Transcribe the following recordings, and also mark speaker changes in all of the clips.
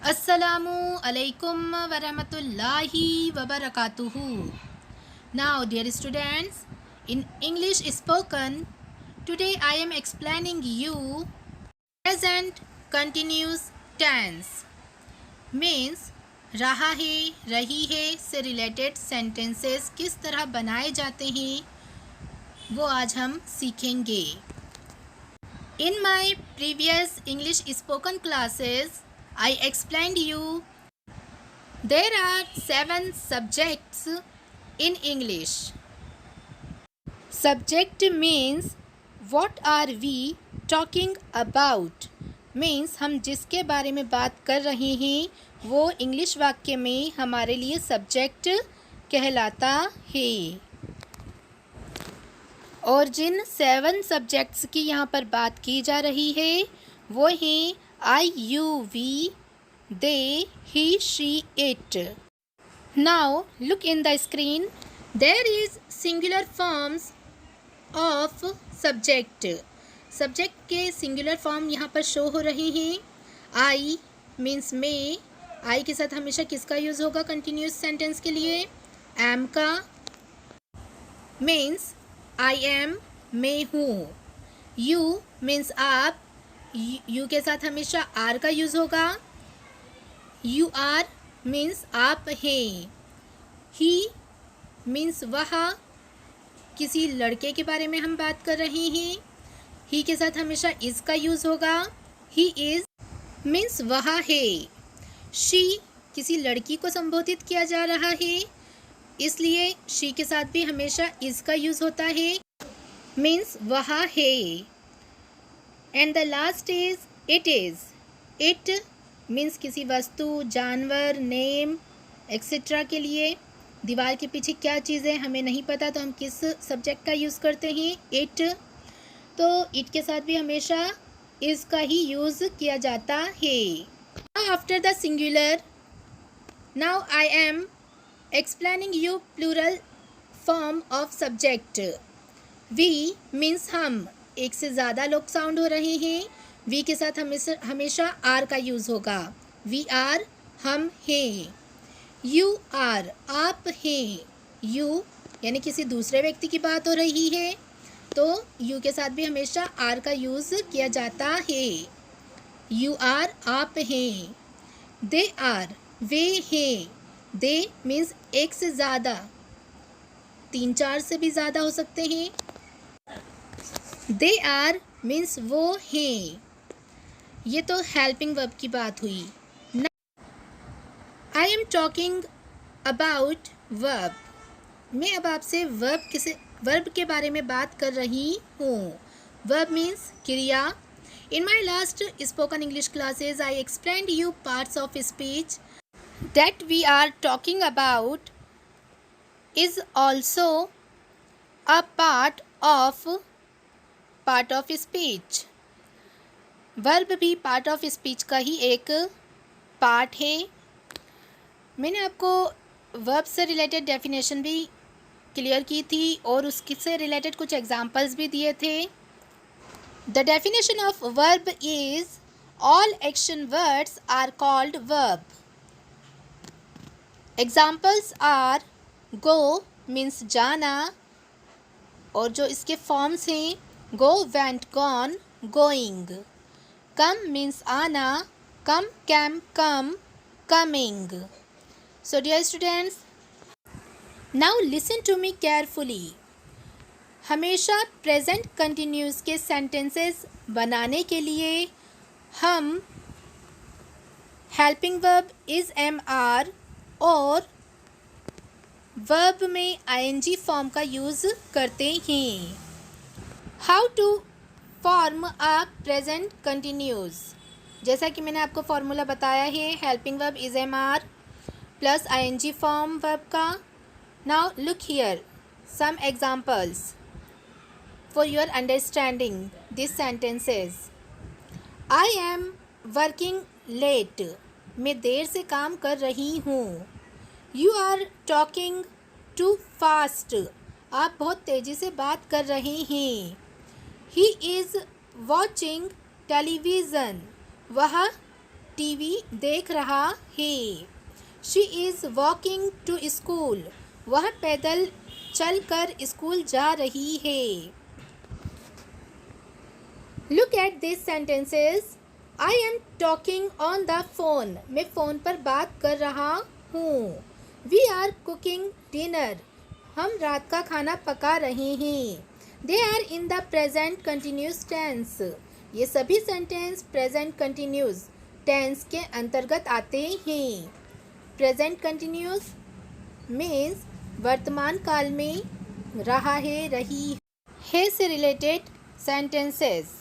Speaker 1: Assalamu alaikum wa rahmatullahi wa barakatuhu. Now, dear students, in English spoken, today I am explaining you present continuous tense means रहा है, रही है से related sentences किस तरह बनाए जाते हैं वो आज हम सीखेंगे. In my previous English spoken classes, I explained you there are 7 subjects in English. Subject means what are we talking about, means हम जिसके बारे में बात कर रहे हैं वो इंग्लिश वाक्य में हमारे लिए सब्जेक्ट कहलाता है. और जिन 7 सब्जेक्ट्स की यहाँ पर बात की जा रही है वो हैं I, you, we, they, he, she, it. Now look in the screen. There is singular forms of subject. Subject के सिंगुलर फॉर्म यहाँ पर शो हो रहे हैं. आई मीन्स मे. आई के साथ हमेशा किसका यूज़ होगा कंटिन्यूस सेंटेंस के लिए? एम का. मीन्स आई एम, मैं हूँ. यू मीन्स आप. यू के साथ हमेशा आर का यूज़ होगा. यू आर मीन्स आप हैं. ही मीन्स वह. किसी लड़के के बारे में हम बात कर रहे हैं. ही के साथ हमेशा इज़ का यूज़ होगा. ही इज़ मीन्स वह है. शी किसी लड़की को संबोधित किया जा रहा है इसलिए शी के साथ भी हमेशा इज़ का यूज़ होता है. मीन्स वह है. And the last is it is. It means किसी वस्तु, जानवर, नेम एक्सेट्रा के लिए. दीवार के पीछे क्या चीज़ है हमें नहीं पता तो हम किस सब्जेक्ट का यूज़ करते हैं? इट. तो इट के साथ भी हमेशा इज़ का ही यूज़ किया जाता है. After the singular now I am explaining you plural form of subject. We means हम. एक से ज़्यादा लोग साउंड हो रहे हैं. वी के साथ हमेशा आर का यूज़ होगा. वी आर हम हैं. यू आर आप हैं. यू यानी किसी दूसरे व्यक्ति की बात हो रही है तो यू के साथ भी हमेशा आर का यूज़ किया जाता है. यू आर आप हैं. दे आर वे हैं. दे मीन्स एक से ज़्यादा, 3-4 से भी ज़्यादा हो सकते हैं. दे आर मीन्स वो हैं. ये तो हेल्पिंग वर्ब की बात हुई. I am talking about verb. मैं अब आपसे वर्ब के बारे में बात कर रही हूँ. वर्ब मीन्स क्रिया. In my last spoken English classes I explained you parts of speech that we are talking about is also a part of speech. Verb भी पार्ट ऑफ स्पीच का ही एक पार्ट है. मैंने आपको वर्ब से related definition भी clear की थी और उससे रिलेटेड कुछ एग्जांपल्स भी दिए थे. The definition of verb is all action words are called verb. Examples are go means जाना और जो इसके फॉर्म्स हैं go, went, gone, going. Come means आना. Come, came, come, coming. So dear students now listen to me carefully. हमेशा present continuous के sentences बनाने के लिए हम helping verb is am are और वर्ब में आईएनजी फॉर्म का यूज़ करते हैं. How to form a present continuous. जैसा कि मैंने आपको फॉर्मूला बताया है helping verb is am are plus ING form verb का. Now look here some examples for your understanding this sentences. I am working late. मैं देर से काम कर रही हूँ. You are talking too fast. आप बहुत तेज़ी से बात कर रहे हैं. He is watching television. वह टीवी देख रहा है। She is walking to school, वह पैदल चल कर स्कूल जा रही है। Look at this sentences. I am talking on the phone, मैं फ़ोन पर बात कर रहा हूँ। वी आर कुकिंग डिनर, हम रात का खाना पका रहे हैं। They are in the present continuous tense, ये सभी सेंटेंस प्रेजेंट कंटिन्यूस टेंस के अंतर्गत आते हैं। प्रेजेंट कंटिन्यूस मीन्स वर्तमान काल में, रहा है, रही है से related sentences.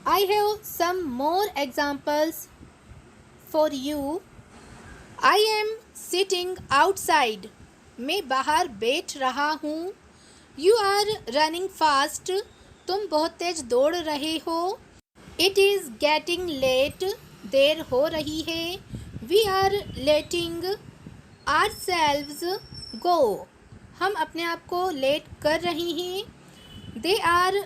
Speaker 1: I have some more examples for you. I am sitting outside, मैं बाहर बैठ रहा हूँ। You are running fast, तुम बहुत तेज दौड़ रहे हो। It is getting late, देर हो रही है। We are letting ourselves go, हम अपने आप को लेट कर रहे हैं। They are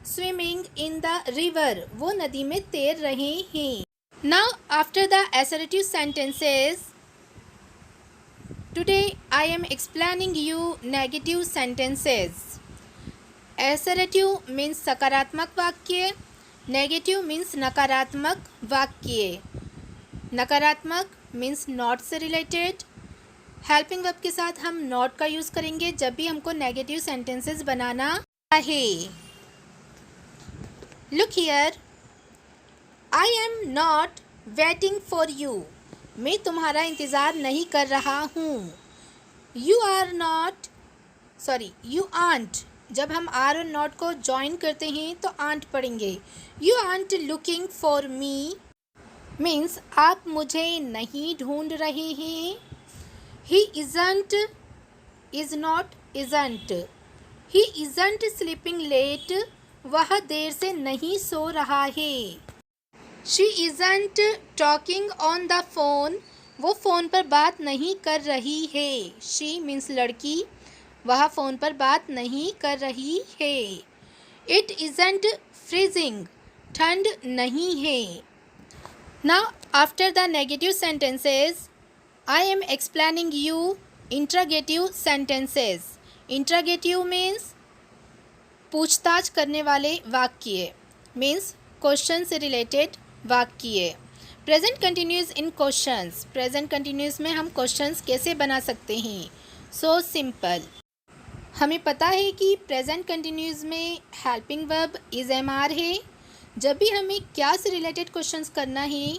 Speaker 1: swimming in the river, वो नदी में तैर रहे हैं। Now after the assertive sentences, today I am explaining you negative sentences. Assertive means सकारात्मक वाक्य, negative means नकारात्मक वाक्य। नकारात्मक means not से related। हेल्पिंग वर्ब के साथ हम not का यूज़ करेंगे जब भी हमको नेगेटिव सेंटेंसेस बनाना है। Look here, I am not waiting for you, मैं तुम्हारा इंतज़ार नहीं कर रहा हूँ। You aren't, जब हम are और not को join करते हैं तो aren't पढ़ेंगे। You aren't looking for me means आप मुझे नहीं ढूंढ रहे हैं। He isn't, is not, isn't, he isn't sleeping late, वह देर से नहीं सो रहा है। She isn't talking on the phone, वो फ़ोन पर बात नहीं कर रही है। She means लड़की, वह फ़ोन पर बात नहीं कर रही है। It isn't freezing, ठंड नहीं है। Now after the negative sentences, I am explaining you interrogative sentences. Interrogative means पूछताछ करने वाले वाक्य, मीन्स क्वेश्चन से रिलेटेड वाक्य। Present continuous in questions, present continuous में हम क्वेश्चंस कैसे बना सकते हैं? सो सिंपल, हमें पता है कि प्रेजेंट कंटिन्यूस में हेल्पिंग वर्ब इज एमआर है। जब भी हमें क्या से रिलेटेड क्वेश्चंस करना है,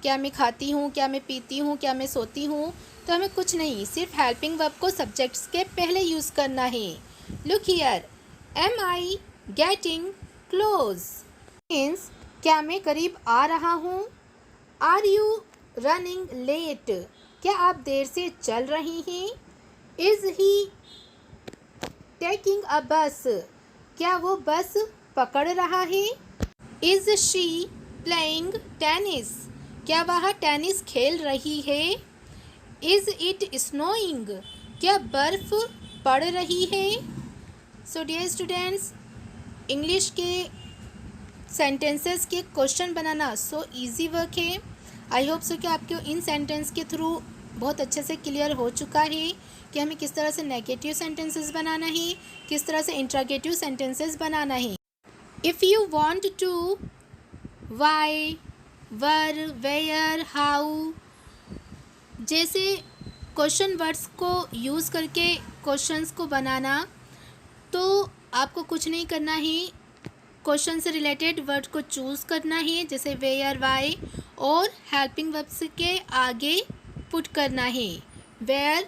Speaker 1: क्या मैं खाती हूँ, क्या मैं पीती हूँ, क्या मैं सोती हूँ, तो हमें कुछ नहीं, सिर्फ हेल्पिंग वर्ब को सब्जेक्ट्स के पहले यूज़ करना है। Look here, Am I getting close? Means क्या मैं करीब आ रहा हूँ? Are you running late? क्या आप देर से चल रही हैं? Is he taking a bus? क्या वो बस पकड़ रहा है? Is she playing tennis? क्या वह टेनिस खेल रही है? Is it snowing? क्या बर्फ पड़ रही है? सो डियर स्टूडेंट्स, इंग्लिश के सेंटेंसेस के क्वेश्चन बनाना सो इजी वर्क है। आई होप सो कि आपको इन सेंटेंस के थ्रू बहुत अच्छे से क्लियर हो चुका है कि हमें किस तरह से नेगेटिव सेंटेंसेस बनाना है, किस तरह से इंट्रोगेटिव सेंटेंसेस बनाना है। If you want to why, where, where, how जैसे क्वेश्चन वर्ड्स को यूज़ करके क्वेश्चंस को बनाना, तो आपको कुछ नहीं करना है, क्वेश्चन से रिलेटेड वर्ड को चूज़ करना है, जैसे वेयर, वाई, और हेल्पिंग वर्ब्स के आगे पुट करना है। वेयर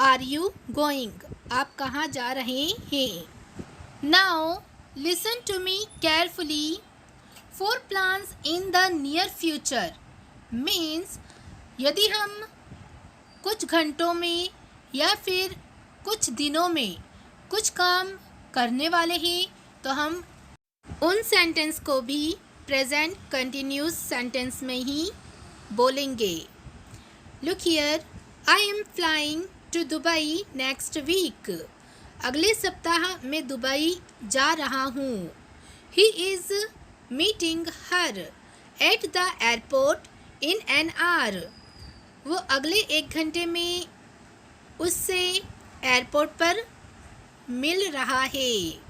Speaker 1: आर यू गोइंग, आप कहाँ जा रहे हैं। Now listen to me carefully. 4 plans in the near future means यदि हम कुछ घंटों में या फिर कुछ दिनों में कुछ काम करने वाले हैं तो हम उन सेंटेंस को भी प्रेजेंट कंटिन्यूस सेंटेंस में ही बोलेंगे। Look here, I am flying to Dubai next week, अगले सप्ताह मैं दुबई जा रहा हूँ। He is meeting her at the airport in an hour, वो अगले 1 घंटे में उससे एयरपोर्ट पर मिल रहा है।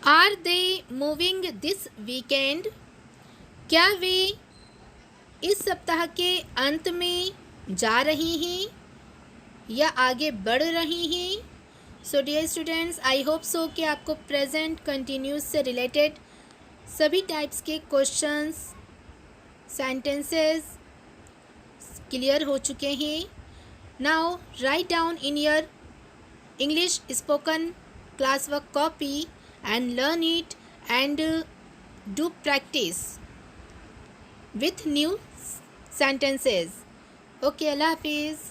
Speaker 1: Are they moving this weekend, क्या वे इस सप्ताह के अंत में जा रही हैं या आगे बढ़ रही हैं। So dear students, I hope so कि आपको प्रेजेंट कंटिन्यूस से रिलेटेड सभी टाइप्स के क्वेश्चंस, सेंटेंसेस क्लियर हो चुके हैं। Now write down in your English spoken class work copy and learn it and do practice with new sentences. Okay, Allah Hafiz.